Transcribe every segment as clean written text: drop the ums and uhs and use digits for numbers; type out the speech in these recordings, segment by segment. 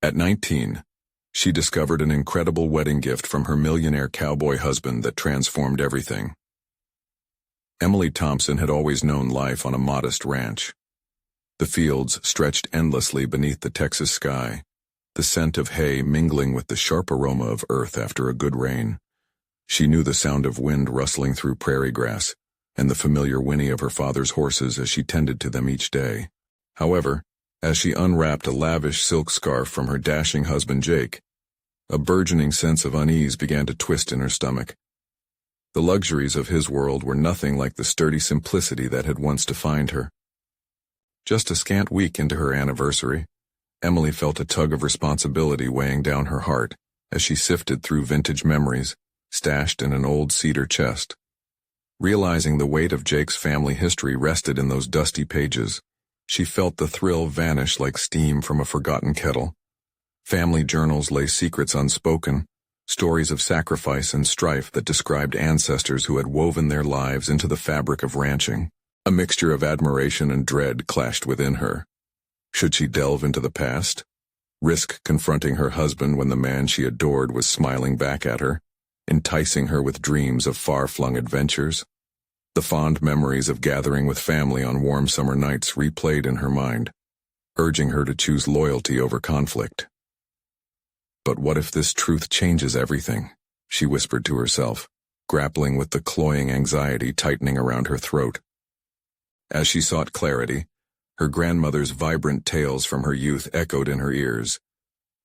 At 19, she discovered an incredible wedding gift from her millionaire cowboy husband that transformed everything. Emily Thompson had always known life on a modest ranch. The fields stretched endlessly beneath the Texas sky, the scent of hay mingling with the sharp aroma of earth after a good rain. She knew the sound of wind rustling through prairie grass, and the familiar whinny of her father's horses as she tended to them each day. However, as she unwrapped a lavish silk scarf from her dashing husband Jake, a burgeoning sense of unease began to twist in her stomach. The luxuries of his world were nothing like the sturdy simplicity that had once defined her. Just a scant week into her anniversary, Emily felt a tug of responsibility weighing down her heart as she sifted through vintage memories, stashed in an old cedar chest. Realizing the weight of Jake's family history rested in those dusty pages, she felt the thrill vanish like steam from a forgotten kettle. Family journals lay secrets unspoken, stories of sacrifice and strife that described ancestors who had woven their lives into the fabric of ranching. A mixture of admiration and dread clashed within her. Should she delve into the past? Risk confronting her husband when the man she adored was smiling back at her, enticing her with dreams of far-flung adventures? The fond memories of gathering with family on warm summer nights replayed in her mind, urging her to choose loyalty over conflict. But what if this truth changes everything? She whispered to herself, grappling with the cloying anxiety tightening around her throat. As she sought clarity, her grandmother's vibrant tales from her youth echoed in her ears.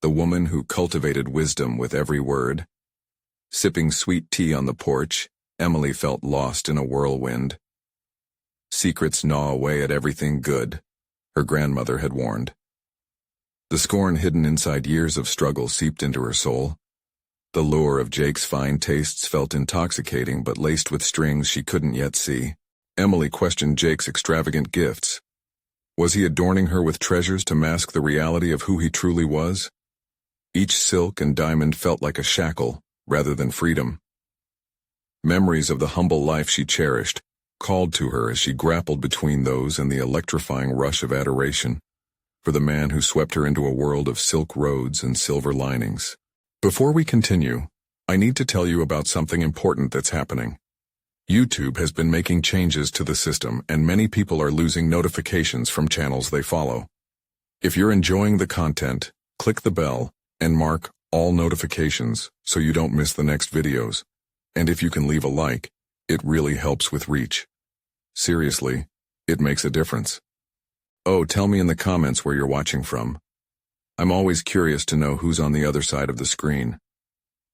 The woman who cultivated wisdom with every word. Sipping sweet tea on the porch, Emily felt lost in a whirlwind. Secrets gnaw away at everything good, her grandmother had warned. The scorn hidden inside years of struggle seeped into her soul. The lure of Jake's fine tastes felt intoxicating but laced with strings she couldn't yet see. Emily questioned Jake's extravagant gifts. Was he adorning her with treasures to mask the reality of who he truly was? Each silk and diamond felt like a shackle, rather than freedom. Memories of the humble life she cherished called to her as she grappled between those and the electrifying rush of adoration for the man who swept her into a world of silk roads and silver linings. Before we continue, I need to tell you about something important that's happening. YouTube has been making changes to the system, and many people are losing notifications from channels they follow. If you're enjoying the content, click the bell and mark all notifications so you don't miss the next videos. And if you can leave a like, it really helps with reach. Seriously, it makes a difference. Oh, tell me in the comments where you're watching from. I'm always curious to know who's on the other side of the screen.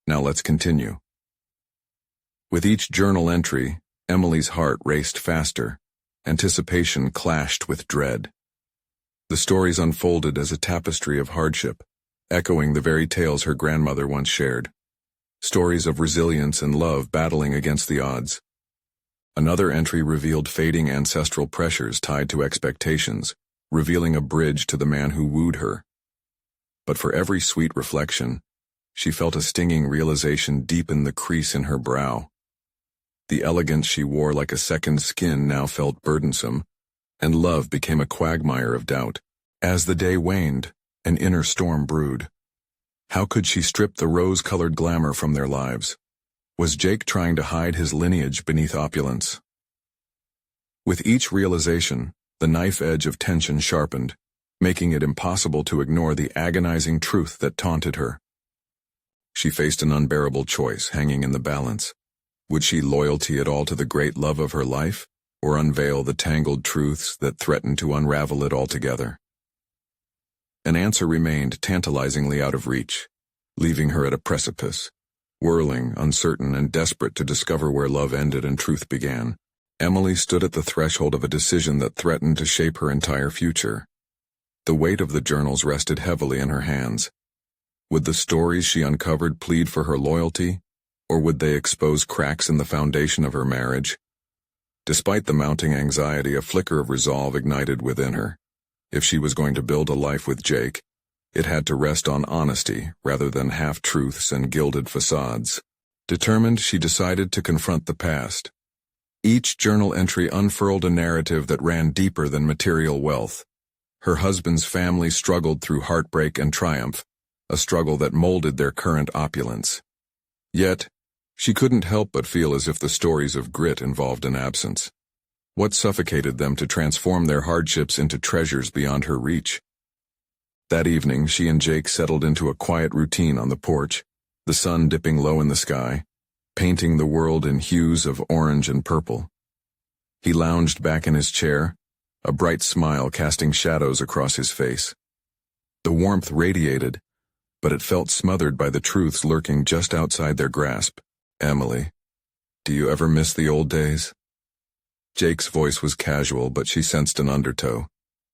Now let's continue. With each journal entry, Emily's heart raced faster. Anticipation clashed with dread. The stories unfolded as a tapestry of hardship, echoing the very tales her grandmother once shared. Stories of resilience and love battling against the odds. Another entry revealed fading ancestral pressures tied to expectations, revealing a bridge to the man who wooed her. But for every sweet reflection, she felt a stinging realization deepen the crease in her brow. The elegance she wore like a second skin now felt burdensome, and love became a quagmire of doubt. As the day waned, an inner storm brewed. How could she strip the rose-colored glamour from their lives? Was Jake trying to hide his lineage beneath opulence? With each realization, the knife edge of tension sharpened, making it impossible to ignore the agonizing truth that taunted her. She faced an unbearable choice hanging in the balance. Would she loyalty it all to the great love of her life, or unveil the tangled truths that threatened to unravel it altogether? An answer remained tantalizingly out of reach, leaving her at a precipice, whirling, uncertain, and desperate to discover where love ended and truth began. Emily stood at the threshold of a decision that threatened to shape her entire future. The weight of the journals rested heavily in her hands. Would the stories she uncovered plead for her loyalty, or would they expose cracks in the foundation of her marriage? Despite the mounting anxiety, a flicker of resolve ignited within her. If she was going to build a life with Jake, it had to rest on honesty rather than half-truths and gilded facades. Determined, she decided to confront the past. Each journal entry unfurled a narrative that ran deeper than material wealth. Her husband's family struggled through heartbreak and triumph, a struggle that molded their current opulence. Yet, she couldn't help but feel as if the stories of grit involved an absence. What suffocated them to transform their hardships into treasures beyond her reach? That evening, she and Jake settled into a quiet routine on the porch, the sun dipping low in the sky, painting the world in hues of orange and purple. He lounged back in his chair, a bright smile casting shadows across his face. The warmth radiated, but it felt smothered by the truths lurking just outside their grasp. "Emily, do you ever miss the old days?" Jake's voice was casual, but she sensed an undertow.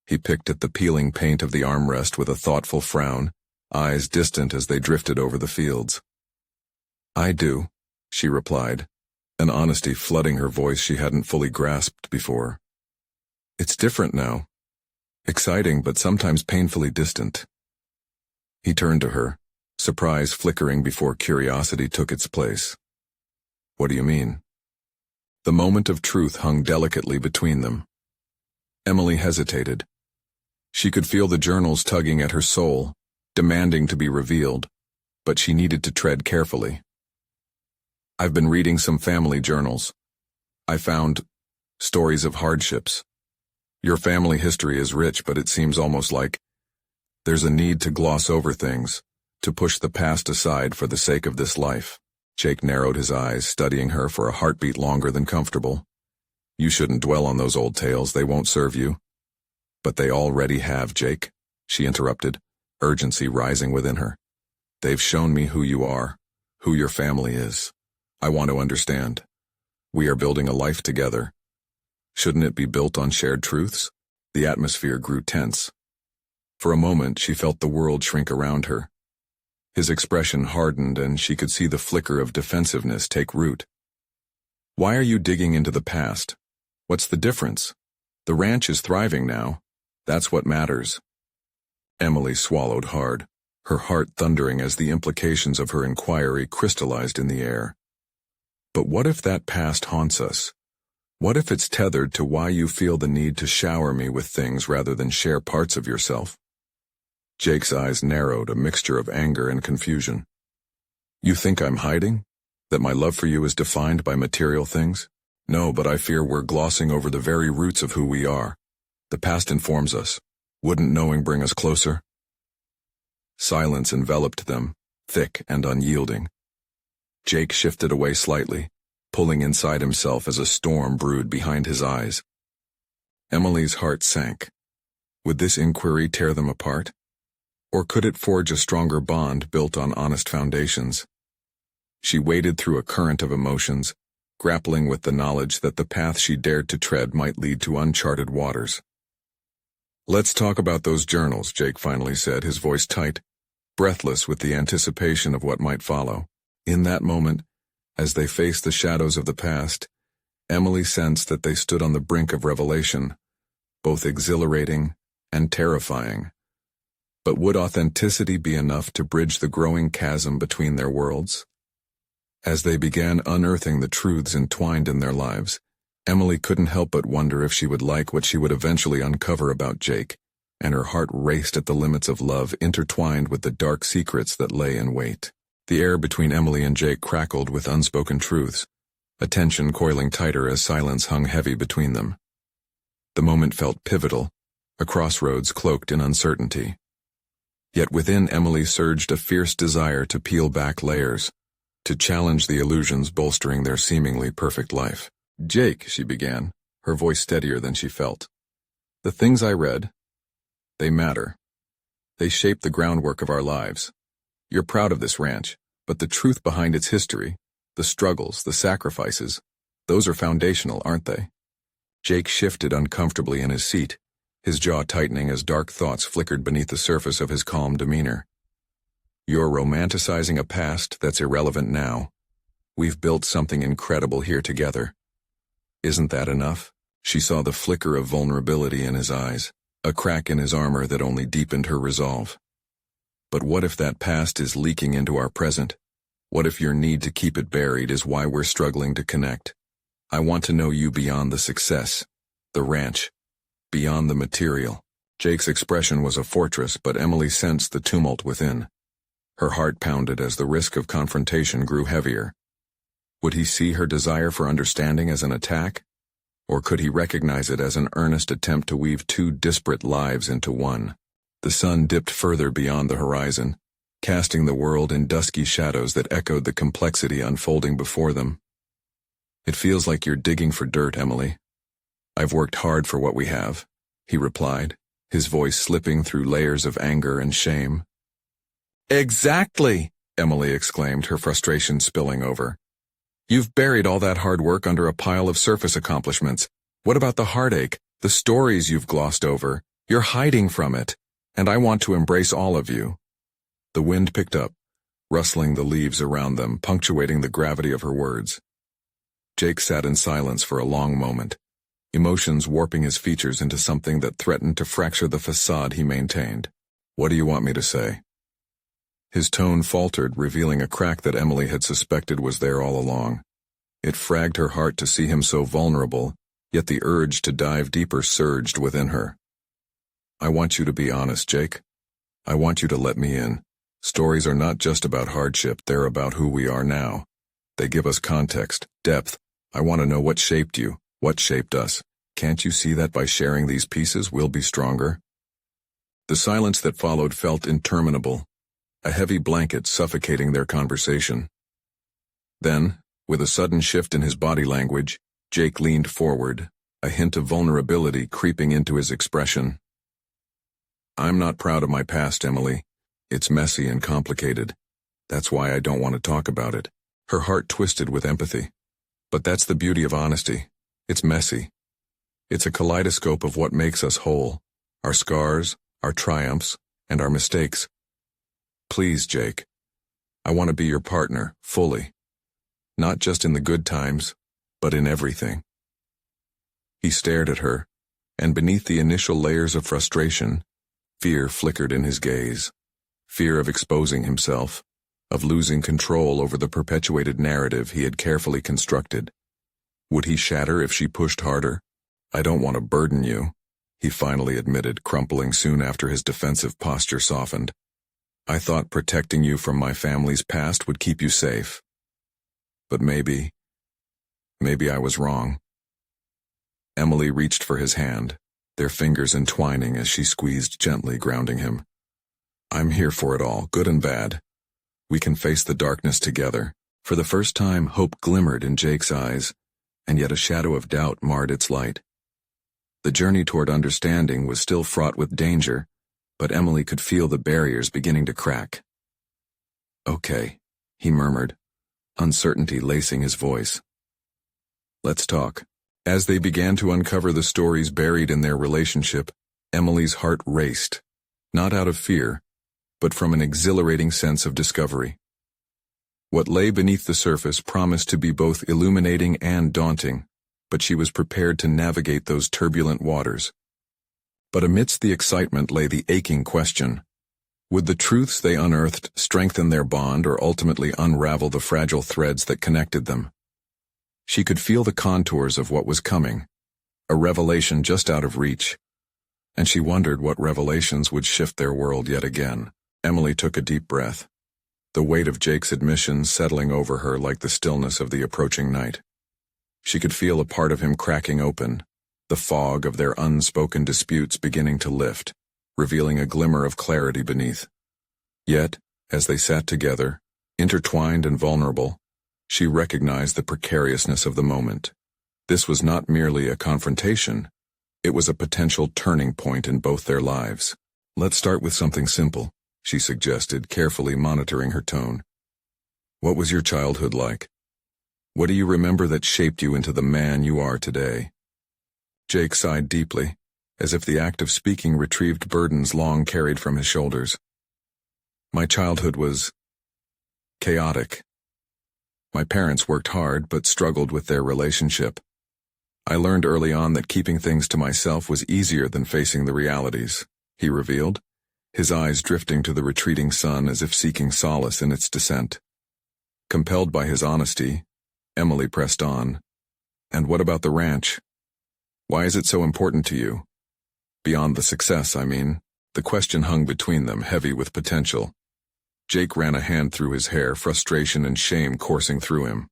He picked at the peeling paint of the armrest with a thoughtful frown, eyes distant as they drifted over the fields. "I do," she replied, an honesty flooding her voice she hadn't fully grasped before. "It's different now. Exciting, but sometimes painfully distant." He turned to her, surprise flickering before curiosity took its place. "What do you mean?" The moment of truth hung delicately between them. Emily hesitated. She could feel the journals tugging at her soul, demanding to be revealed, but she needed to tread carefully. "I've been reading some family journals. I found stories of hardships. Your family history is rich, but it seems almost like there's a need to gloss over things, to push the past aside for the sake of this life." Jake narrowed his eyes, studying her for a heartbeat longer than comfortable. "You shouldn't dwell on those old tales, they won't serve you." "But they already have, Jake," she interrupted, urgency rising within her. "They've shown me who you are, who your family is. I want to understand. We are building a life together. Shouldn't it be built on shared truths?" The atmosphere grew tense. For a moment, she felt the world shrink around her. His expression hardened, and she could see the flicker of defensiveness take root. "Why are you digging into the past? What's the difference? The ranch is thriving now. That's what matters." Emily swallowed hard, her heart thundering as the implications of her inquiry crystallized in the air. "But what if that past haunts us? What if it's tethered to why you feel the need to shower me with things rather than share parts of yourself?" Jake's eyes narrowed, a mixture of anger and confusion. "You think I'm hiding? That my love for you is defined by material things? No, but I fear we're glossing over the very roots of who we are. The past informs us. Wouldn't knowing bring us closer?" Silence enveloped them, thick and unyielding. Jake shifted away slightly, pulling inside himself as a storm brewed behind his eyes. Emily's heart sank. Would this inquiry tear them apart? Or could it forge a stronger bond built on honest foundations? She waded through a current of emotions, grappling with the knowledge that the path she dared to tread might lead to uncharted waters. "Let's talk about those journals," Jake finally said, his voice tight, breathless with the anticipation of what might follow. In that moment, as they faced the shadows of the past, Emily sensed that they stood on the brink of revelation, both exhilarating and terrifying. But would authenticity be enough to bridge the growing chasm between their worlds? As they began unearthing the truths entwined in their lives, Emily couldn't help but wonder if she would like what she would eventually uncover about Jake, and her heart raced at the limits of love intertwined with the dark secrets that lay in wait. The air between Emily and Jake crackled with unspoken truths, a tension coiling tighter as silence hung heavy between them. The moment felt pivotal, a crossroads cloaked in uncertainty. Yet within Emily surged a fierce desire to peel back layers, to challenge the illusions bolstering their seemingly perfect life. "Jake," she began, her voice steadier than she felt. "The things I read, they matter. They shape the groundwork of our lives. You're proud of this ranch, but the truth behind its history, the struggles, the sacrifices, those are foundational, aren't they?" Jake shifted uncomfortably in his seat, his jaw tightening as dark thoughts flickered beneath the surface of his calm demeanor. "You're romanticizing a past that's irrelevant now. We've built something incredible here together. Isn't that enough?" She saw the flicker of vulnerability in his eyes, a crack in his armor that only deepened her resolve. "But what if that past is leaking into our present? What if your need to keep it buried is why we're struggling to connect? I want to know you beyond the success, the ranch, beyond the material." Jake's expression was a fortress, but Emily sensed the tumult within. Her heart pounded as the risk of confrontation grew heavier. Would he see her desire for understanding as an attack? Or could he recognize it as an earnest attempt to weave two disparate lives into one? The sun dipped further beyond the horizon, casting the world in dusky shadows that echoed the complexity unfolding before them. "It feels like you're digging for dirt, Emily. I've worked hard for what we have," he replied, his voice slipping through layers of anger and shame. "Exactly!" Emily exclaimed, her frustration spilling over. "You've buried all that hard work under a pile of surface accomplishments. What about the heartache, the stories you've glossed over? You're hiding from it, and I want to embrace all of you." The wind picked up, rustling the leaves around them, punctuating the gravity of her words. Jake sat in silence for a long moment, emotions warping his features into something that threatened to fracture the facade he maintained. "What do you want me to say?" His tone faltered, revealing a crack that Emily had suspected was there all along. It fragged her heart to see him so vulnerable, yet the urge to dive deeper surged within her. "I want you to be honest, Jake. I want you to let me in. Stories are not just about hardship, they're about who we are now. They give us context, depth. I want to know what shaped you, what shaped us. Can't you see that by sharing these pieces we'll be stronger?" The silence that followed felt interminable, a heavy blanket suffocating their conversation. Then, with a sudden shift in his body language, Jake leaned forward, a hint of vulnerability creeping into his expression. "I'm not proud of my past, Emily. It's messy and complicated. That's why I don't want to talk about it." Her heart twisted with empathy. "But that's the beauty of honesty. It's messy. It's a kaleidoscope of what makes us whole, our scars, our triumphs, and our mistakes. Please, Jake, I want to be your partner, fully. Not just in the good times, but in everything." He stared at her, and beneath the initial layers of frustration, fear flickered in his gaze. Fear of exposing himself, of losing control over the perpetuated narrative he had carefully constructed. Would he shatter if she pushed harder? "I don't want to burden you," he finally admitted, crumpling soon after his defensive posture softened. "I thought protecting you from my family's past would keep you safe. But maybe I was wrong." Emily reached for his hand, their fingers entwining as she squeezed gently, grounding him. "I'm here for it all, good and bad. We can face the darkness together." For the first time, hope glimmered in Jake's eyes, and yet a shadow of doubt marred its light. The journey toward understanding was still fraught with danger, but Emily could feel the barriers beginning to crack. "Okay," he murmured, uncertainty lacing his voice. "Let's talk." As they began to uncover the stories buried in their relationship, Emily's heart raced, not out of fear, but from an exhilarating sense of discovery. What lay beneath the surface promised to be both illuminating and daunting, but she was prepared to navigate those turbulent waters. But amidst the excitement lay the aching question: would the truths they unearthed strengthen their bond or ultimately unravel the fragile threads that connected them? She could feel the contours of what was coming, a revelation just out of reach, and she wondered what revelations would shift their world yet again. Emily took a deep breath, the weight of Jake's admission settling over her like the stillness of the approaching night. She could feel a part of him cracking open, the fog of their unspoken disputes beginning to lift, revealing a glimmer of clarity beneath. Yet, as they sat together, intertwined and vulnerable, she recognized the precariousness of the moment. This was not merely a confrontation, it was a potential turning point in both their lives. "Let's start with something simple," she suggested, carefully monitoring her tone. "What was your childhood like? What do you remember that shaped you into the man you are today?" Jake sighed deeply, as if the act of speaking retrieved burdens long carried from his shoulders. "My childhood was chaotic. My parents worked hard but struggled with their relationship. I learned early on that keeping things to myself was easier than facing the realities," he revealed, his eyes drifting to the retreating sun as if seeking solace in its descent. Compelled by his honesty, Emily pressed on. "And what about the ranch? Why is it so important to you? Beyond the success, I mean." The question hung between them, heavy with potential. Jake ran a hand through his hair, frustration and shame coursing through him.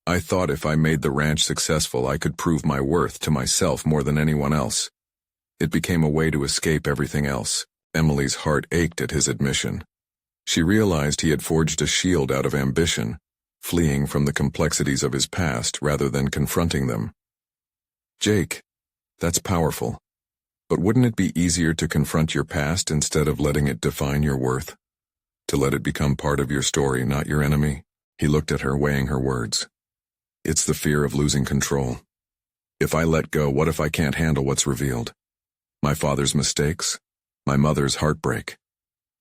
I thought if I made the ranch successful, I could prove my worth to myself more than anyone else. It became a way to escape everything else. Emily's heart ached at his admission. She realized he had forged a shield out of ambition, fleeing from the complexities of his past rather than confronting them. Jake, that's powerful. But wouldn't it be easier to confront your past instead of letting it define your worth? To let it become part of your story, not your enemy? He looked at her, weighing her words. It's the fear of losing control. If I let go, what if I can't handle what's revealed? My father's mistakes? My mother's heartbreak?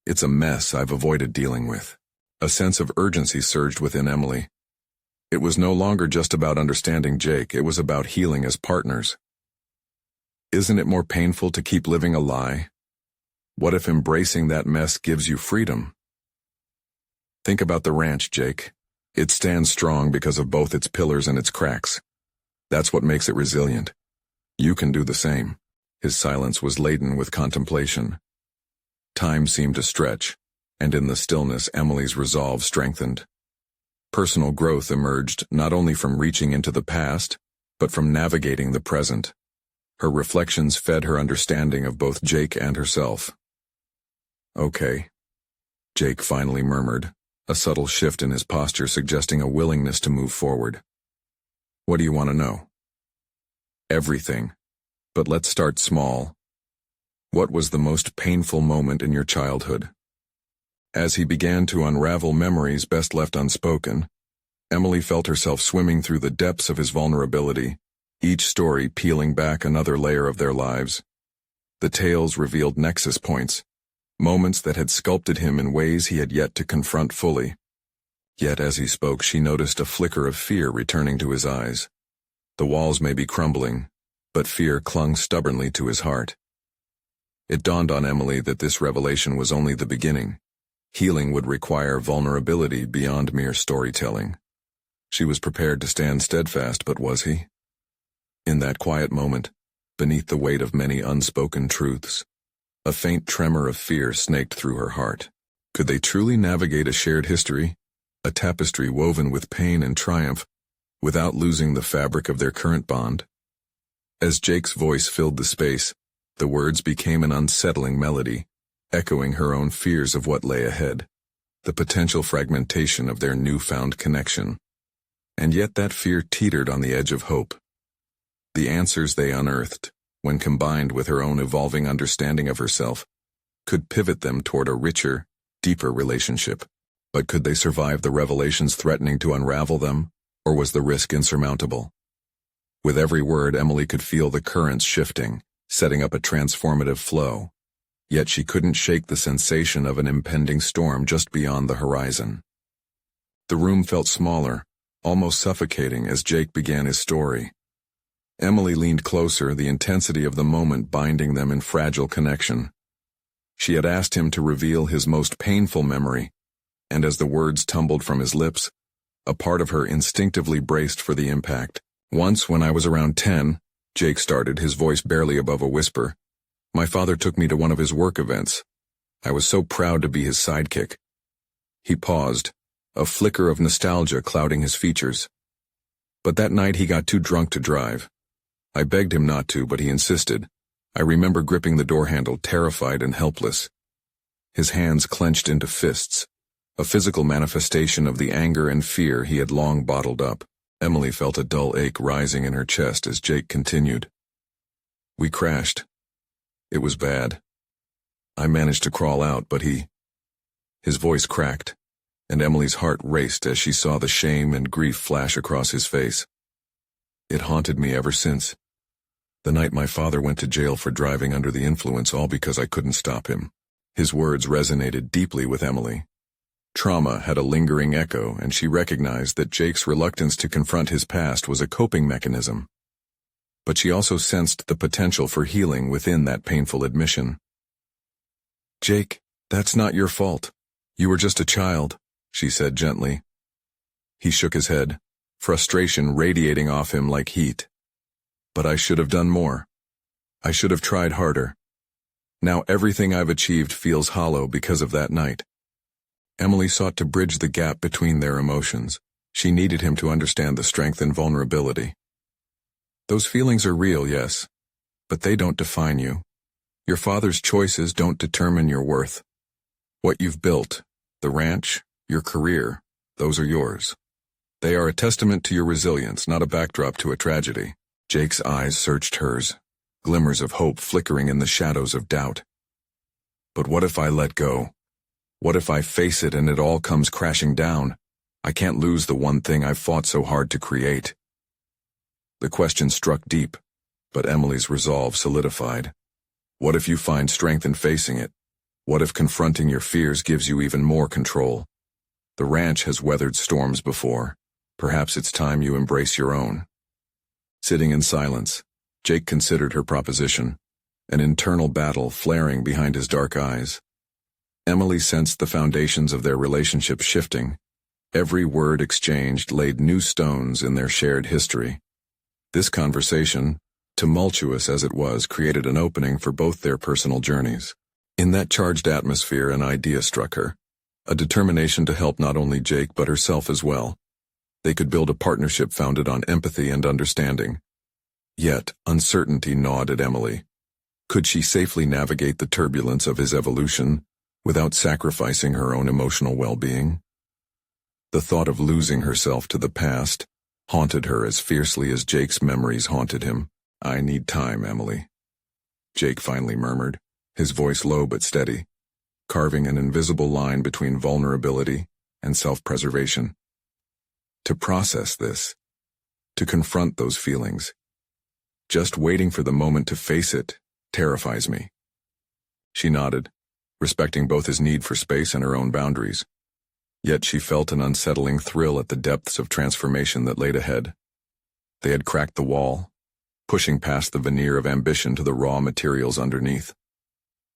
It's a mess I've avoided dealing with. A sense of urgency surged within Emily. It was no longer just about understanding Jake, it was about healing as partners. Isn't it more painful to keep living a lie? What if embracing that mess gives you freedom? Think about the ranch, Jake. It stands strong because of both its pillars and its cracks. That's what makes it resilient. You can do the same. His silence was laden with contemplation. Time seemed to stretch, and in the stillness Emily's resolve strengthened. Personal growth emerged not only from reaching into the past, but from navigating the present. Her reflections fed her understanding of both Jake and herself. Okay, Jake finally murmured, a subtle shift in his posture suggesting a willingness to move forward. What do you want to know? Everything. But let's start small. What was the most painful moment in your childhood? As he began to unravel memories best left unspoken, Emily felt herself swimming through the depths of his vulnerability, each story peeling back another layer of their lives. The tales revealed nexus points, moments that had sculpted him in ways he had yet to confront fully. Yet as he spoke, she noticed a flicker of fear returning to his eyes. The walls may be crumbling, but fear clung stubbornly to his heart. It dawned on Emily that this revelation was only the beginning. Healing would require vulnerability beyond mere storytelling. She was prepared to stand steadfast, but was he? In that quiet moment, beneath the weight of many unspoken truths, a faint tremor of fear snaked through her heart. Could they truly navigate a shared history, a tapestry woven with pain and triumph, without losing the fabric of their current bond? As Jake's voice filled the space, the words became an unsettling melody, echoing her own fears of what lay ahead, the potential fragmentation of their newfound connection. And yet that fear teetered on the edge of hope. The answers they unearthed, when combined with her own evolving understanding of herself, could pivot them toward a richer, deeper relationship. But could they survive the revelations threatening to unravel them, or was the risk insurmountable? With every word, Emily could feel the currents shifting, setting up a transformative flow. Yet she couldn't shake the sensation of an impending storm just beyond the horizon. The room felt smaller, almost suffocating as Jake began his story. Emily leaned closer, the intensity of the moment binding them in fragile connection. She had asked him to reveal his most painful memory, and as the words tumbled from his lips, a part of her instinctively braced for the impact. Once, when I was around 10, Jake started, his voice barely above a whisper, my father took me to one of his work events. I was so proud to be his sidekick. He paused, a flicker of nostalgia clouding his features. But that night he got too drunk to drive. I begged him not to, but he insisted. I remember gripping the door handle, terrified and helpless. His hands clenched into fists, a physical manifestation of the anger and fear he had long bottled up. Emily felt a dull ache rising in her chest as Jake continued. We crashed. It was bad. I managed to crawl out, but His voice cracked, and Emily's heart raced as she saw the shame and grief flash across his face. It haunted me ever since. The night my father went to jail for driving under the influence, all because I couldn't stop him. His words resonated deeply with Emily. Trauma had a lingering echo, and she recognized that Jake's reluctance to confront his past was a coping mechanism. But she also sensed the potential for healing within that painful admission. Jake, that's not your fault. You were just a child, she said gently. He shook his head, frustration radiating off him like heat. But I should have done more. I should have tried harder. Now everything I've achieved feels hollow because of that night. Emily sought to bridge the gap between their emotions. She needed him to understand the strength and vulnerability. Those feelings are real, yes, but they don't define you. Your father's choices don't determine your worth. What you've built, the ranch, your career, those are yours. They are a testament to your resilience, not a backdrop to a tragedy. Jake's eyes searched hers, glimmers of hope flickering in the shadows of doubt. But what if I let go? What if I face it and it all comes crashing down? I can't lose the one thing I've fought so hard to create. The question struck deep, but Emily's resolve solidified. What if you find strength in facing it? What if confronting your fears gives you even more control? The ranch has weathered storms before. Perhaps it's time you embrace your own. Sitting in silence, Jake considered her proposition, an internal battle flaring behind his dark eyes. Emily sensed the foundations of their relationship shifting. Every word exchanged laid new stones in their shared history. This conversation, tumultuous as it was, created an opening for both their personal journeys. In that charged atmosphere, an idea struck her, a determination to help not only Jake but herself as well. They could build a partnership founded on empathy and understanding. Yet, uncertainty gnawed at Emily. Could she safely navigate the turbulence of his evolution without sacrificing her own emotional well-being? The thought of losing herself to the past haunted her as fiercely as Jake's memories haunted him. I need time, Emily, Jake finally murmured, his voice low but steady, carving an invisible line between vulnerability and self-preservation. To process this, to confront those feelings. Just waiting for the moment to face it terrifies me. She nodded, respecting both his need for space and her own boundaries. Yet she felt an unsettling thrill at the depths of transformation that laid ahead. They had cracked the wall, pushing past the veneer of ambition to the raw materials underneath.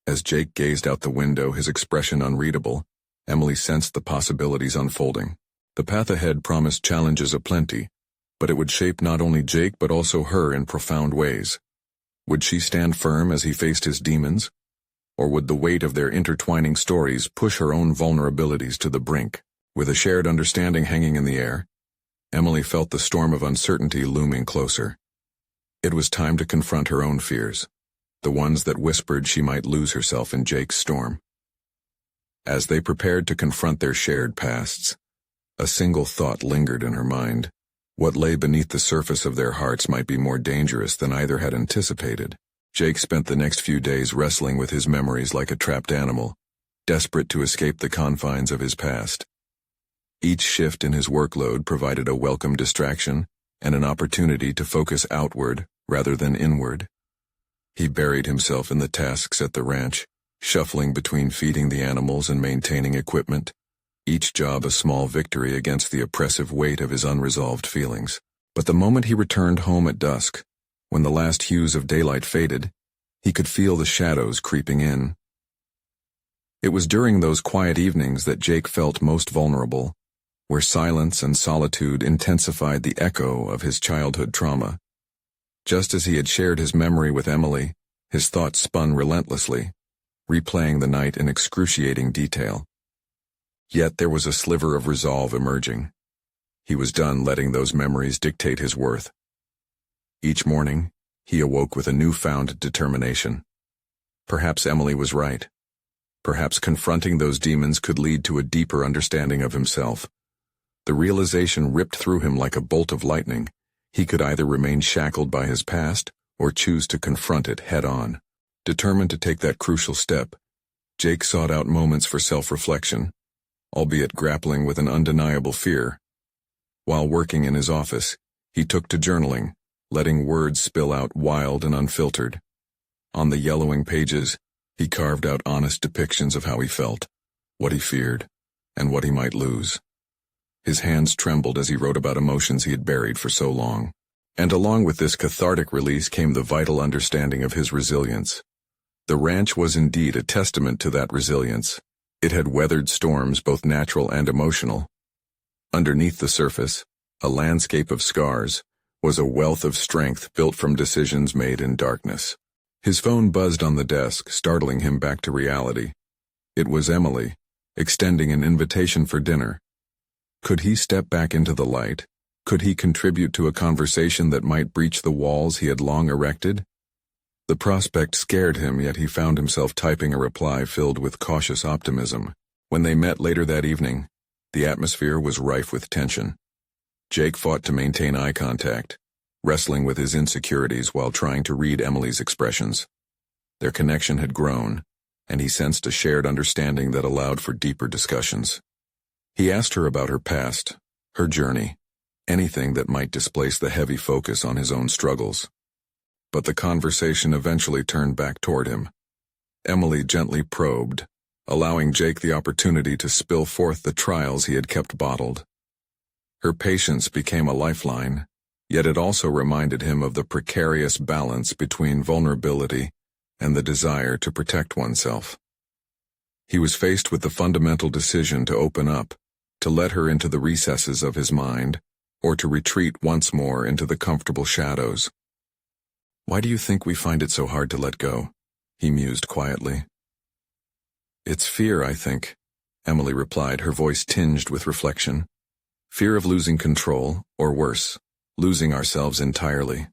As Jake gazed out the window, his expression unreadable, Emily sensed the possibilities unfolding. The path ahead promised challenges aplenty, but it would shape not only Jake but also her in profound ways. Would she stand firm as he faced his demons? Or would the weight of their intertwining stories push her own vulnerabilities to the brink? With a shared understanding hanging in the air, Emily felt the storm of uncertainty looming closer. It was time to confront her own fears, the ones that whispered she might lose herself in Jake's storm. As they prepared to confront their shared pasts, a single thought lingered in her mind. What lay beneath the surface of their hearts might be more dangerous than either had anticipated. Jake spent the next few days wrestling with his memories like a trapped animal, desperate to escape the confines of his past. Each shift in his workload provided a welcome distraction and an opportunity to focus outward rather than inward. He buried himself in the tasks at the ranch, shuffling between feeding the animals and maintaining equipment, each job a small victory against the oppressive weight of his unresolved feelings. But the moment he returned home at dusk, when the last hues of daylight faded, he could feel the shadows creeping in. It was during those quiet evenings that Jake felt most vulnerable, where silence and solitude intensified the echo of his childhood trauma. Just as he had shared his memory with Emily, his thoughts spun relentlessly, replaying the night in excruciating detail. Yet there was a sliver of resolve emerging. He was done letting those memories dictate his worth. Each morning, he awoke with a newfound determination. Perhaps Emily was right. Perhaps confronting those demons could lead to a deeper understanding of himself. The realization ripped through him like a bolt of lightning. He could either remain shackled by his past or choose to confront it head-on. Determined to take that crucial step, Jake sought out moments for self-reflection, albeit grappling with an undeniable fear. While working in his office, he took to journaling, letting words spill out wild and unfiltered. On the yellowing pages, he carved out honest depictions of how he felt, what he feared, and what he might lose. His hands trembled as he wrote about emotions he had buried for so long. And along with this cathartic release came the vital understanding of his resilience. The ranch was indeed a testament to that resilience. It had weathered storms both natural and emotional. Underneath the surface, a landscape of scars, was a wealth of strength built from decisions made in darkness. His phone buzzed on the desk, startling him back to reality. It was Emily, extending an invitation for dinner. Could he step back into the light? Could he contribute to a conversation that might breach the walls he had long erected? The prospect scared him, yet he found himself typing a reply filled with cautious optimism. When they met later that evening, the atmosphere was rife with tension. Jake fought to maintain eye contact, wrestling with his insecurities while trying to read Emily's expressions. Their connection had grown, and he sensed a shared understanding that allowed for deeper discussions. He asked her about her past, her journey, anything that might displace the heavy focus on his own struggles. But the conversation eventually turned back toward him. Emily gently probed, allowing Jake the opportunity to spill forth the trials he had kept bottled. Her patience became a lifeline, yet it also reminded him of the precarious balance between vulnerability and the desire to protect oneself. He was faced with the fundamental decision to open up, to let her into the recesses of his mind, or to retreat once more into the comfortable shadows. "Why do you think we find it so hard to let go?" he mused quietly. "It's fear, I think," Emily replied, her voice tinged with reflection. "Fear of losing control, or worse, losing ourselves entirely."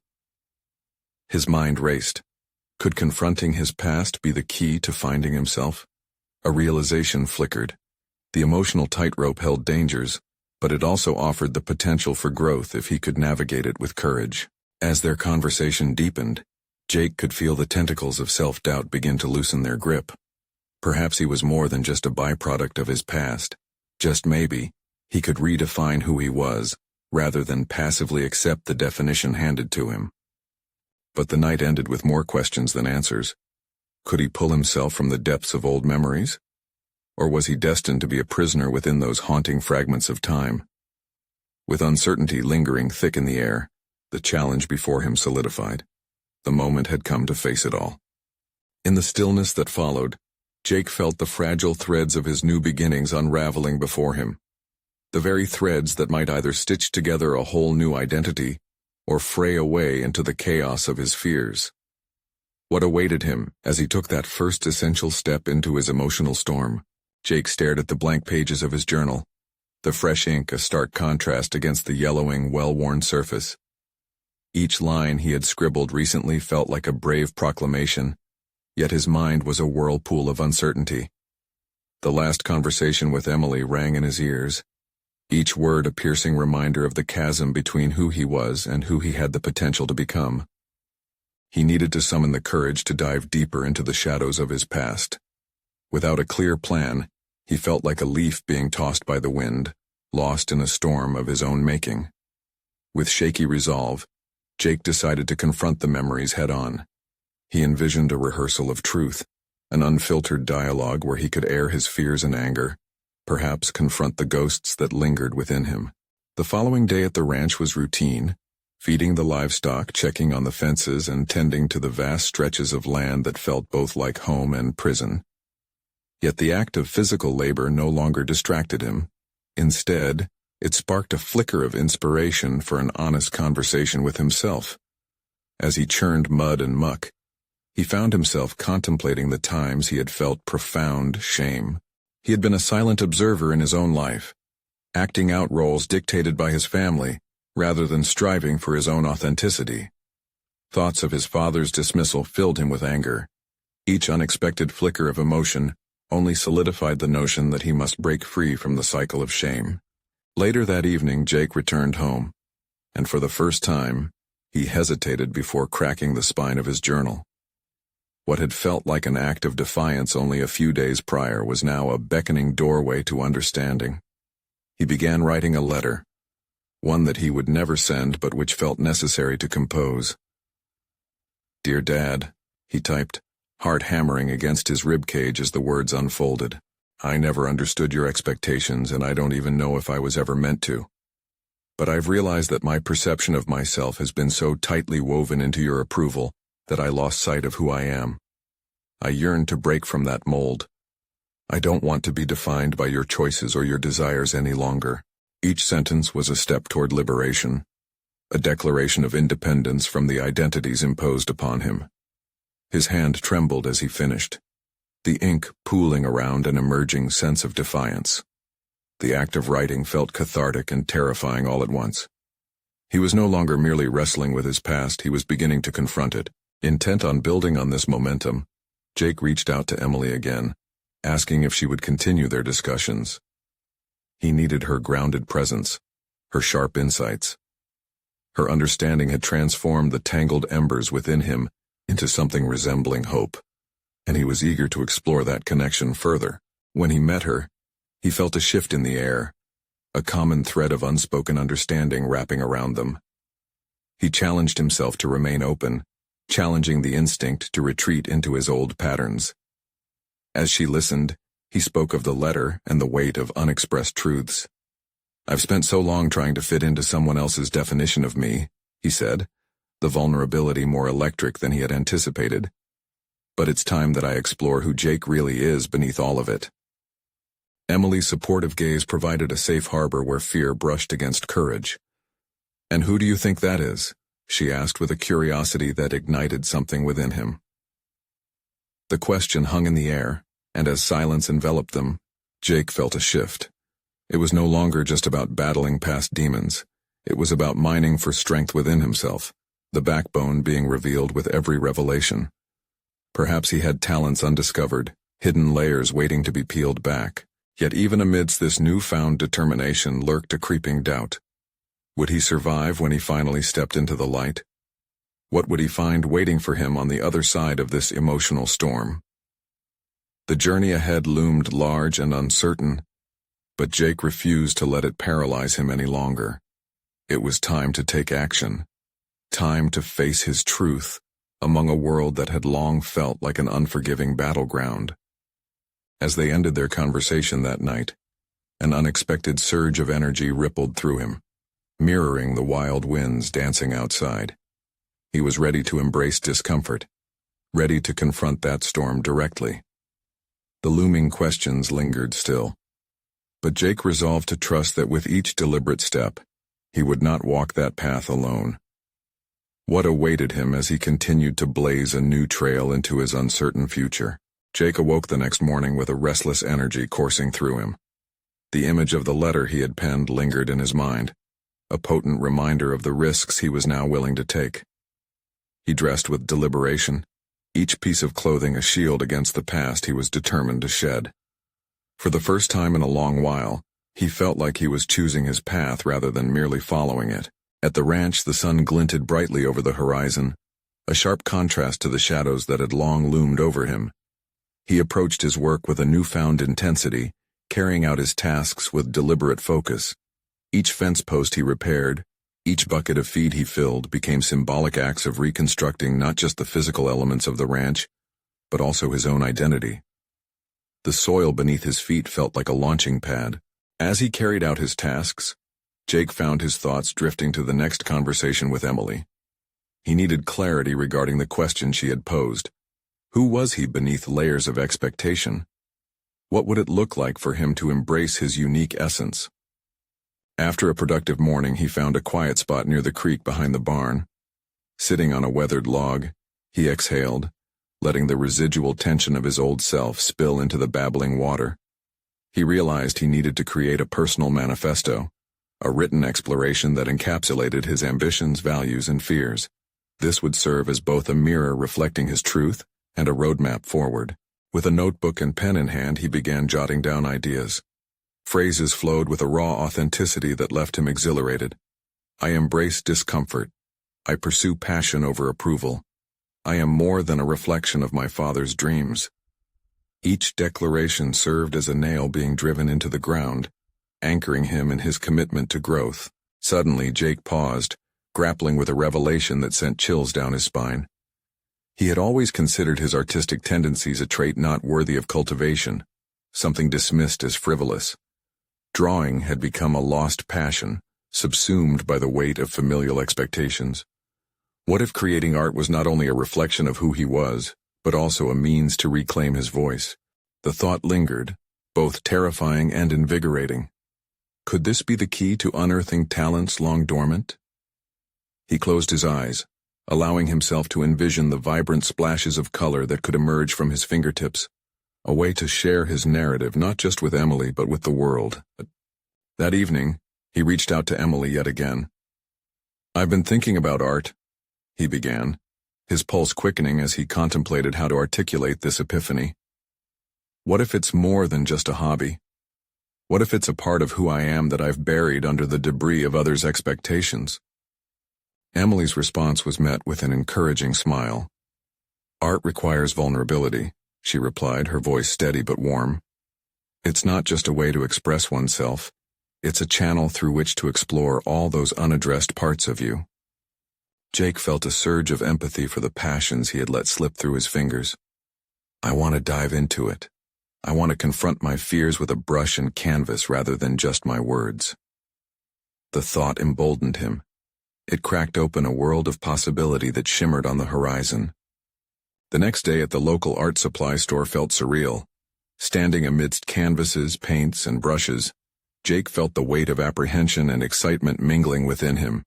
His mind raced. Could confronting his past be the key to finding himself? A realization flickered. The emotional tightrope held dangers, but it also offered the potential for growth if he could navigate it with courage. As their conversation deepened, Jake could feel the tentacles of self-doubt begin to loosen their grip. Perhaps he was more than just a byproduct of his past. Just maybe, he could redefine who he was, rather than passively accept the definition handed to him. But the night ended with more questions than answers. Could he pull himself from the depths of old memories? Or was he destined to be a prisoner within those haunting fragments of time? With uncertainty lingering thick in the air, the challenge before him solidified. The moment had come to face it all. In the stillness that followed, Jake felt the fragile threads of his new beginnings unraveling before him. The very threads that might either stitch together a whole new identity or fray away into the chaos of his fears. What awaited him as he took that first essential step into his emotional storm? Jake stared at the blank pages of his journal, the fresh ink a stark contrast against the yellowing, well-worn surface. Each line he had scribbled recently felt like a brave proclamation, yet his mind was a whirlpool of uncertainty. The last conversation with Emily rang in his ears, each word a piercing reminder of the chasm between who he was and who he had the potential to become. He needed to summon the courage to dive deeper into the shadows of his past. Without a clear plan, he felt like a leaf being tossed by the wind, lost in a storm of his own making. With shaky resolve, Jake decided to confront the memories head-on. He envisioned a rehearsal of truth, an unfiltered dialogue where he could air his fears and anger, perhaps confront the ghosts that lingered within him. The following day at the ranch was routine, feeding the livestock, checking on the fences, and tending to the vast stretches of land that felt both like home and prison. Yet the act of physical labor no longer distracted him. Instead, it sparked a flicker of inspiration for an honest conversation with himself. As he churned mud and muck, he found himself contemplating the times he had felt profound shame. He had been a silent observer in his own life, acting out roles dictated by his family, rather than striving for his own authenticity. Thoughts of his father's dismissal filled him with anger. Each unexpected flicker of emotion only solidified the notion that he must break free from the cycle of shame. Later that evening, Jake returned home, and for the first time, he hesitated before cracking the spine of his journal. What had felt like an act of defiance only a few days prior was now a beckoning doorway to understanding. He began writing a letter, one that he would never send but which felt necessary to compose. "Dear Dad," he typed, heart hammering against his ribcage as the words unfolded. "I never understood your expectations, and I don't even know if I was ever meant to. But I've realized that my perception of myself has been so tightly woven into your approval that I lost sight of who I am. I yearn to break from that mold. I don't want to be defined by your choices or your desires any longer." Each sentence was a step toward liberation, a declaration of independence from the identities imposed upon him. His hand trembled as he finished. the ink pooling around an emerging sense of defiance. The act of writing felt cathartic and terrifying all at once. He was no longer merely wrestling with his past, he was beginning to confront it. Intent on building on this momentum, Jake reached out to Emily again, asking if she would continue their discussions. He needed her grounded presence, her sharp insights. Her understanding had transformed the tangled embers within him into something resembling hope, and he was eager to explore that connection further. When he met her, he felt a shift in the air, a common thread of unspoken understanding wrapping around them. He challenged himself to remain open, challenging the instinct to retreat into his old patterns. As she listened, he spoke of the letter and the weight of unexpressed truths. "I've spent so long trying to fit into someone else's definition of me," he said, the vulnerability more electric than he had anticipated. "But it's time that I explore who Jake really is beneath all of it." Emily's supportive gaze provided a safe harbor where fear brushed against courage. "And who do you think that is?" she asked with a curiosity that ignited something within him. The question hung in the air, and as silence enveloped them, Jake felt a shift. It was no longer just about battling past demons. It was about mining for strength within himself, the backbone being revealed with every revelation. Perhaps he had talents undiscovered, hidden layers waiting to be peeled back. Yet even amidst this newfound determination lurked a creeping doubt. Would he survive when he finally stepped into the light? What would he find waiting for him on the other side of this emotional storm? The journey ahead loomed large and uncertain, but Jake refused to let it paralyze him any longer. It was time to take action, time to face his truth among a world that had long felt like an unforgiving battleground. As they ended their conversation that night, an unexpected surge of energy rippled through him, mirroring the wild winds dancing outside. He was ready to embrace discomfort, ready to confront that storm directly. The looming questions lingered still, but Jake resolved to trust that with each deliberate step, he would not walk that path alone. What awaited him as he continued to blaze a new trail into his uncertain future? Jake awoke the next morning with a restless energy coursing through him. The image of the letter he had penned lingered in his mind, a potent reminder of the risks he was now willing to take. He dressed with deliberation, each piece of clothing a shield against the past he was determined to shed. For the first time in a long while, he felt like he was choosing his path rather than merely following it. At the ranch, the sun glinted brightly over the horizon, a sharp contrast to the shadows that had long loomed over him. He approached his work with a newfound intensity, carrying out his tasks with deliberate focus. Each fence post he repaired, each bucket of feed he filled became symbolic acts of reconstructing not just the physical elements of the ranch, but also his own identity. The soil beneath his feet felt like a launching pad. As he carried out his tasks, Jake found his thoughts drifting to the next conversation with Emily. He needed clarity regarding the question she had posed. Who was he beneath layers of expectation? What would it look like for him to embrace his unique essence? After a productive morning, he found a quiet spot near the creek behind the barn. Sitting on a weathered log, he exhaled, letting the residual tension of his old self spill into the babbling water. He realized he needed to create a personal manifesto, a written exploration that encapsulated his ambitions, values, and fears. This would serve as both a mirror reflecting his truth and a roadmap forward. With a notebook and pen in hand, he began jotting down ideas. Phrases flowed with a raw authenticity that left him exhilarated. I embrace discomfort. I pursue passion over approval. I am more than a reflection of my father's dreams. Each declaration served as a nail being driven into the ground, anchoring him in his commitment to growth. Suddenly, Jake paused, grappling with a revelation that sent chills down his spine. He had always considered his artistic tendencies a trait not worthy of cultivation, something dismissed as frivolous. Drawing had become a lost passion, subsumed by the weight of familial expectations. What if creating art was not only a reflection of who he was, but also a means to reclaim his voice? The thought lingered, both terrifying and invigorating. Could this be the key to unearthing talents long dormant? He closed his eyes, allowing himself to envision the vibrant splashes of color that could emerge from his fingertips. a way to share his narrative not just with Emily but with the world. That evening, he reached out to Emily yet again. "I've been thinking about art," he began, his pulse quickening as he contemplated how to articulate this epiphany. "What if it's more than just a hobby? What if it's a part of who I am that I've buried under the debris of others' expectations?" Emily's response was met with an encouraging smile. "Art requires vulnerability," she replied, her voice steady but warm. "It's not just a way to express oneself. It's a channel through which to explore all those unaddressed parts of you." Jake felt a surge of empathy for the passions he had let slip through his fingers. "I want to dive into it. I want to confront my fears with a brush and canvas rather than just my words." The thought emboldened him. It cracked open a world of possibility that shimmered on the horizon. The next day at the local art supply store felt surreal. Standing amidst canvases, paints, and brushes, Jake felt the weight of apprehension and excitement mingling within him.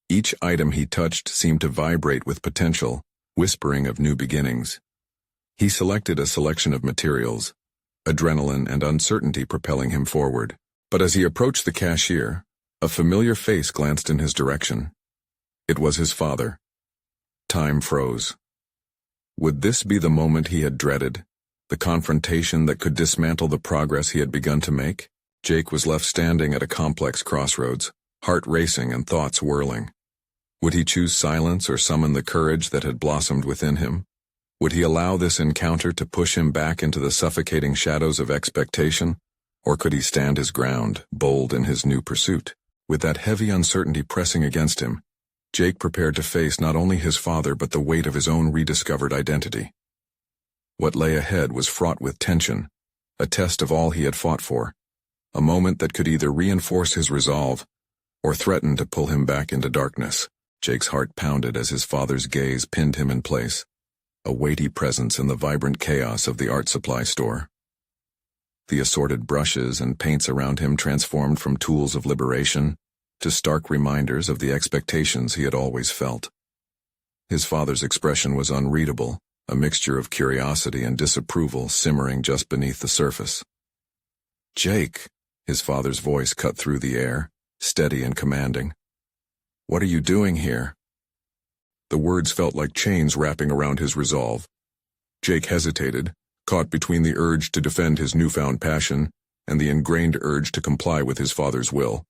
Each item he touched seemed to vibrate with potential, whispering of new beginnings. He selected a selection of materials, adrenaline and uncertainty propelling him forward. But as he approached the cashier, a familiar face glanced in his direction. It was his father. Time froze. Would this be the moment he had dreaded, the confrontation that could dismantle the progress he had begun to make? Jake was left standing at a complex crossroads, heart racing and thoughts whirling. Would he choose silence or summon the courage that had blossomed within him? Would he allow this encounter to push him back into the suffocating shadows of expectation? Or could he stand his ground, bold in his new pursuit? With that heavy uncertainty pressing against him, Jake prepared to face not only his father but the weight of his own rediscovered identity. What lay ahead was fraught with tension, a test of all he had fought for, a moment that could either reinforce his resolve or threaten to pull him back into darkness. Jake's heart pounded as his father's gaze pinned him in place, a weighty presence in the vibrant chaos of the art supply store. The assorted brushes and paints around him transformed from tools of liberation to stark reminders of the expectations he had always felt. His father's expression was unreadable, a mixture of curiosity and disapproval simmering just beneath the surface. "Jake," his father's voice cut through the air, steady and commanding. "What are you doing here?" The words felt like chains wrapping around his resolve. Jake hesitated, caught between the urge to defend his newfound passion and the ingrained urge to comply with his father's will.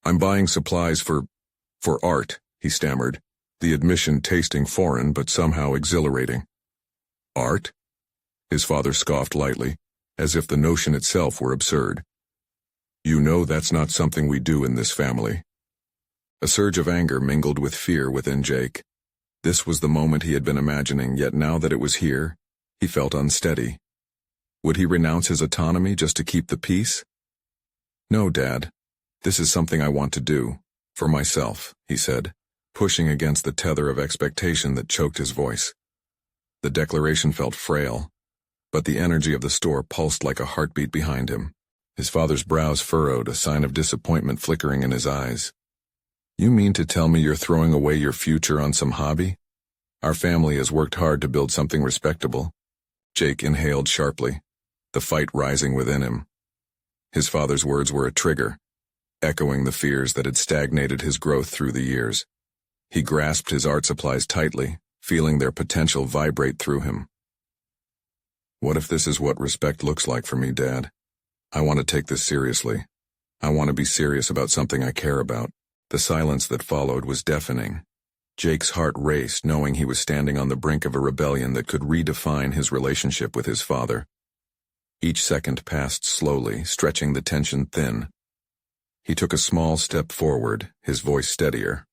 "I'm buying supplies for art," he stammered, the admission tasting foreign but somehow exhilarating. "Art?" His father scoffed lightly, as if the notion itself were absurd. "You know that's not something we do in this family." A surge of anger mingled with fear within Jake. This was the moment he had been imagining, yet now that it was here, he felt unsteady. Would he renounce his autonomy just to keep the peace? "No, Dad. This is something I want to do, for myself," he said, pushing against the tether of expectation that choked his voice. The declaration felt frail, but the energy of the store pulsed like a heartbeat behind him. His father's brows furrowed, a sign of disappointment flickering in his eyes. "You mean to tell me you're throwing away your future on some hobby? Our family has worked hard to build something respectable." Jake inhaled sharply, the fight rising within him. His father's words were a trigger, echoing the fears that had stagnated his growth through the years. He grasped his art supplies tightly, feeling their potential vibrate through him. "What if this is what respect looks like for me, Dad? I want to take this seriously. I want to be serious about something I care about." The silence that followed was deafening. Jake's heart raced, knowing he was standing on the brink of a rebellion that could redefine his relationship with his father. Each second passed slowly, stretching the tension thin. He took a small step forward, his voice steadier.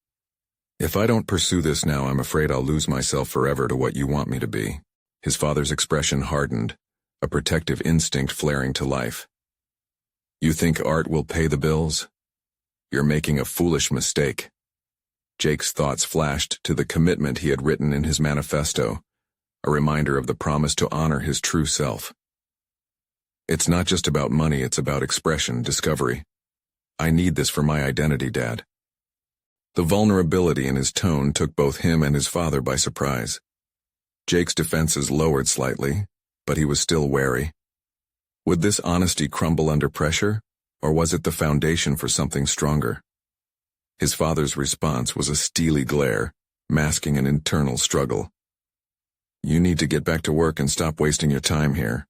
"If I don't pursue this now, I'm afraid I'll lose myself forever to what you want me to be." His father's expression hardened, a protective instinct flaring to life. "You think art will pay the bills? You're making a foolish mistake." Jake's thoughts flashed to the commitment he had written in his manifesto, a reminder of the promise to honor his true self. "It's not just about money, it's about expression, discovery. I need this for my identity, Dad." The vulnerability in his tone took both him and his father by surprise. Jake's defenses lowered slightly, but he was still wary. Would this honesty crumble under pressure, or was it the foundation for something stronger? His father's response was a steely glare, masking an internal struggle. "You need to get back to work and stop wasting your time here."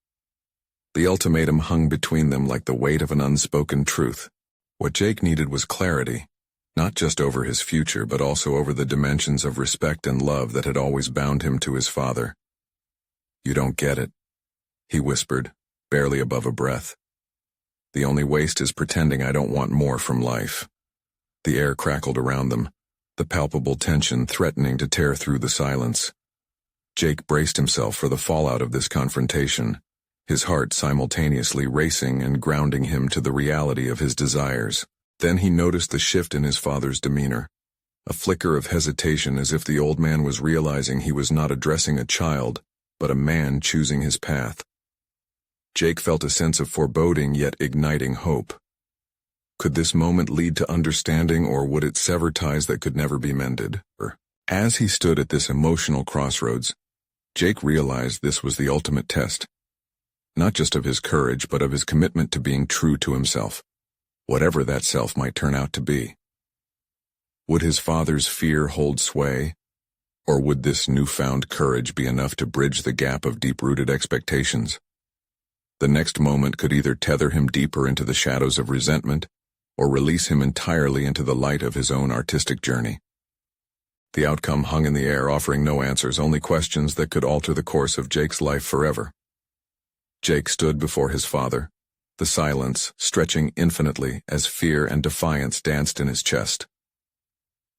The ultimatum hung between them like the weight of an unspoken truth. What Jake needed was clarity, not just over his future but also over the dimensions of respect and love that had always bound him to his father. "You don't get it," he whispered, barely above a breath. "The only waste is pretending I don't want more from life." The air crackled around them, the palpable tension threatening to tear through the silence. Jake braced himself for the fallout of this confrontation, his heart simultaneously racing and grounding him to the reality of his desires. Then he noticed the shift in his father's demeanor, a flicker of hesitation as if the old man was realizing he was not addressing a child, but a man choosing his path. Jake felt a sense of foreboding yet igniting hope. Could this moment lead to understanding, or would it sever ties that could never be mended? As he stood at this emotional crossroads, Jake realized this was the ultimate test, not just of his courage but of his commitment to being true to himself, whatever that self might turn out to be. Would his father's fear hold sway, or would this newfound courage be enough to bridge the gap of deep-rooted expectations? The next moment could either tether him deeper into the shadows of resentment, or release him entirely into the light of his own artistic journey. The outcome hung in the air, offering no answers, only questions that could alter the course of Jake's life forever. Jake stood before his father, the silence stretching infinitely as fear and defiance danced in his chest.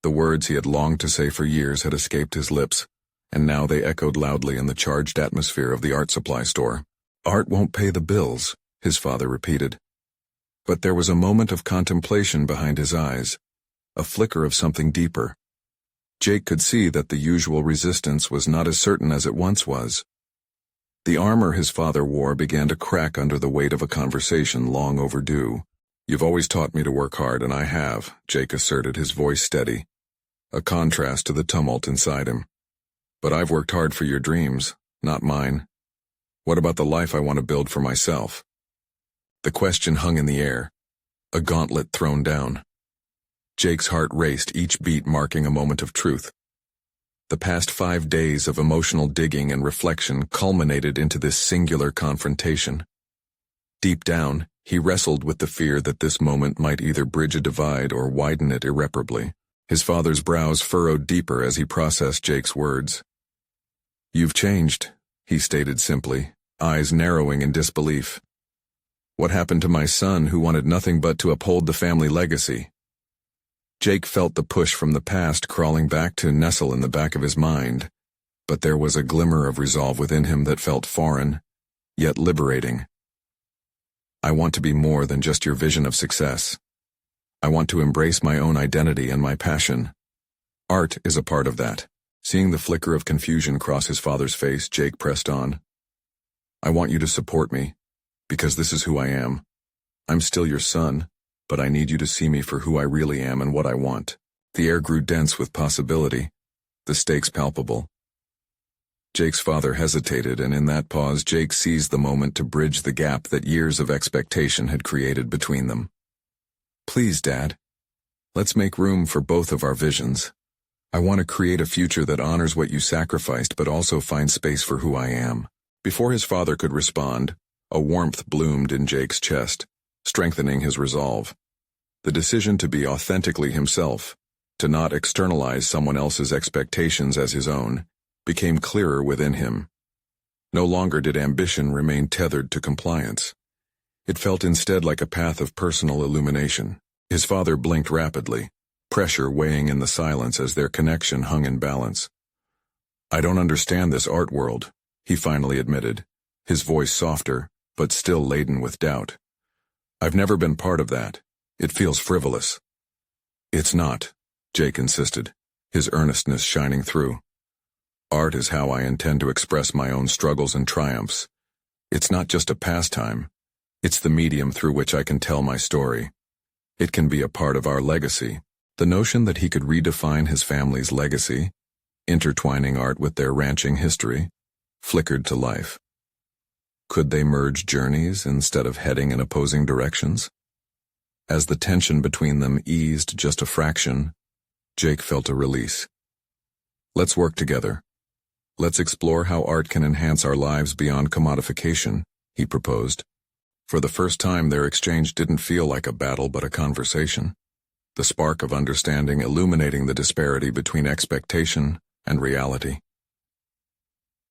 The words he had longed to say for years had escaped his lips, and now they echoed loudly in the charged atmosphere of the art supply store. "Art won't pay the bills," his father repeated. But there was a moment of contemplation behind his eyes, a flicker of something deeper. Jake could see that the usual resistance was not as certain as it once was. The armor his father wore began to crack under the weight of a conversation long overdue. "You've always taught me to work hard, and I have," Jake asserted, his voice steady, a contrast to the tumult inside him. "But I've worked hard for your dreams, not mine. What about the life I want to build for myself?" The question hung in the air, a gauntlet thrown down. Jake's heart raced, each beat marking a moment of truth. The past 5 days of emotional digging and reflection culminated into this singular confrontation. Deep down, he wrestled with the fear that this moment might either bridge a divide or widen it irreparably. His father's brows furrowed deeper as he processed Jake's words. "You've changed," he stated simply, eyes narrowing in disbelief. "What happened to my son who wanted nothing but to uphold the family legacy?" Jake felt the push from the past crawling back to nestle in the back of his mind, but there was a glimmer of resolve within him that felt foreign, yet liberating. "I want to be more than just your vision of success. I want to embrace my own identity and my passion. Art is a part of that." Seeing the flicker of confusion cross his father's face, Jake pressed on. "I want you to support me, because this is who I am. I'm still your son, but I need you to see me for who I really am and what I want." The air grew dense with possibility, the stakes palpable. Jake's father hesitated, and in that pause Jake seized the moment to bridge the gap that years of expectation had created between them. "Please, Dad. Let's make room for both of our visions. I want to create a future that honors what you sacrificed but also finds space for who I am." Before his father could respond, a warmth bloomed in Jake's chest, strengthening his resolve. The decision to be authentically himself, to not externalize someone else's expectations as his own, became clearer within him. No longer did ambition remain tethered to compliance. It felt instead like a path of personal illumination. His father blinked rapidly, pressure weighing in the silence as their connection hung in balance. "I don't understand this art world," he finally admitted, his voice softer, but still laden with doubt. "I've never been part of that. It feels frivolous." "It's not," Jake insisted, his earnestness shining through. "Art is how I intend to express my own struggles and triumphs. It's not just a pastime. It's the medium through which I can tell my story. It can be a part of our legacy." The notion that he could redefine his family's legacy, intertwining art with their ranching history, flickered to life. Could they merge journeys instead of heading in opposing directions? As the tension between them eased just a fraction, Jake felt a release. Let's work together. Let's explore how art can enhance our lives beyond commodification, he proposed. For the first time, their exchange didn't feel like a battle but a conversation, the spark of understanding illuminating the disparity between expectation and reality.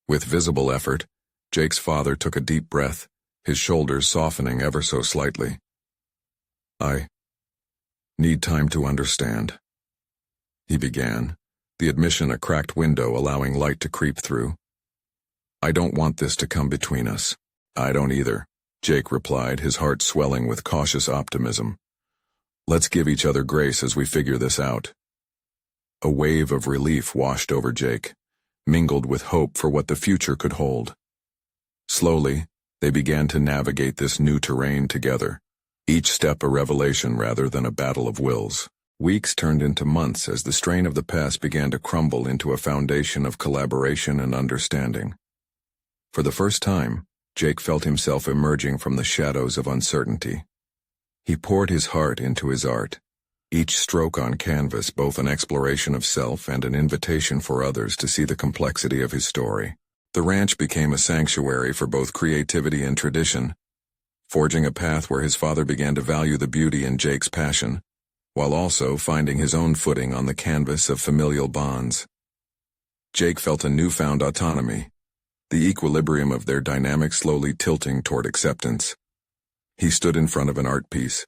With visible effort, Jake's father took a deep breath, his shoulders softening ever so slightly. I need time to understand, he began, the admission a cracked window allowing light to creep through. I don't want this to come between us. I don't either, Jake replied, his heart swelling with cautious optimism. Let's give each other grace as we figure this out. A wave of relief washed over Jake, mingled with hope for what the future could hold. Slowly, they began to navigate this new terrain together, each step a revelation rather than a battle of wills. Weeks turned into months as the strain of the past began to crumble into a foundation of collaboration and understanding. For the first time, Jake felt himself emerging from the shadows of uncertainty. He poured his heart into his art, each stroke on canvas both an exploration of self and an invitation for others to see the complexity of his story. The ranch became a sanctuary for both creativity and tradition, forging a path where his father began to value the beauty in Jake's passion, while also finding his own footing on the canvas of familial bonds. Jake felt a newfound autonomy, the equilibrium of their dynamic slowly tilting toward acceptance. He stood in front of an art piece,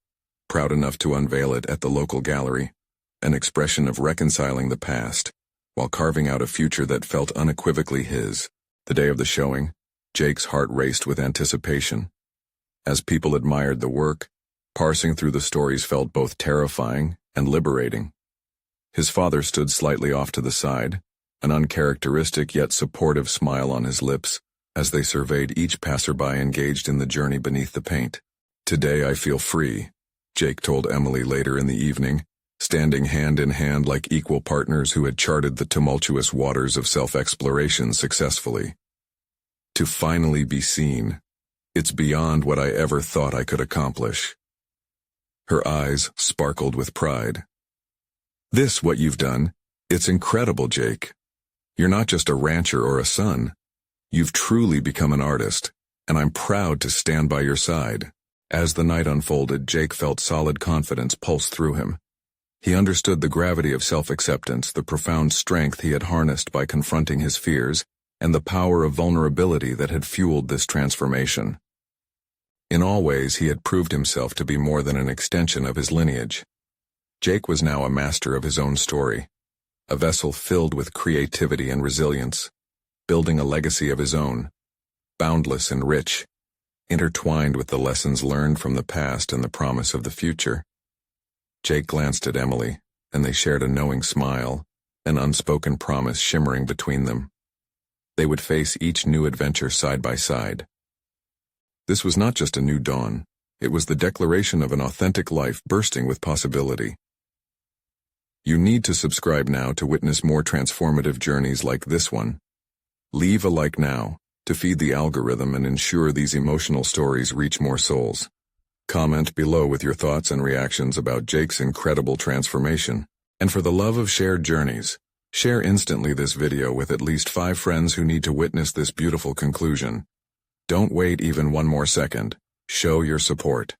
proud enough to unveil it at the local gallery, an expression of reconciling the past, while carving out a future that felt unequivocally his. The day of the showing, Jake's heart raced with anticipation. As people admired the work, parsing through the stories felt both terrifying and liberating. His father stood slightly off to the side, an uncharacteristic yet supportive smile on his lips, as they surveyed each passerby engaged in the journey beneath the paint. Today I feel free, Jake told Emily later in the evening, standing hand in hand like equal partners who had charted the tumultuous waters of self-exploration successfully. To finally be seen, it's beyond what I ever thought I could accomplish. Her eyes sparkled with pride. This, what you've done, it's incredible, Jake. You're not just a rancher or a son. You've truly become an artist, and I'm proud to stand by your side. As the night unfolded, Jake felt solid confidence pulse through him. He understood the gravity of self-acceptance, the profound strength he had harnessed by confronting his fears, and the power of vulnerability that had fueled this transformation. In all ways, he had proved himself to be more than an extension of his lineage. Jake was now a master of his own story, a vessel filled with creativity and resilience, building a legacy of his own, boundless and rich, intertwined with the lessons learned from the past and the promise of the future. Jake glanced at Emily, and they shared a knowing smile, an unspoken promise shimmering between them. They would face each new adventure side by side. This was not just a new dawn, it was the declaration of an authentic life bursting with possibility. You need to subscribe now to witness more transformative journeys like this one. Leave a like now to feed the algorithm and ensure these emotional stories reach more souls. Comment below with your thoughts and reactions about Jake's incredible transformation. And for the love of shared journeys, share instantly this video with at least 5 friends who need to witness this beautiful conclusion. Don't wait even one more second. Show your support.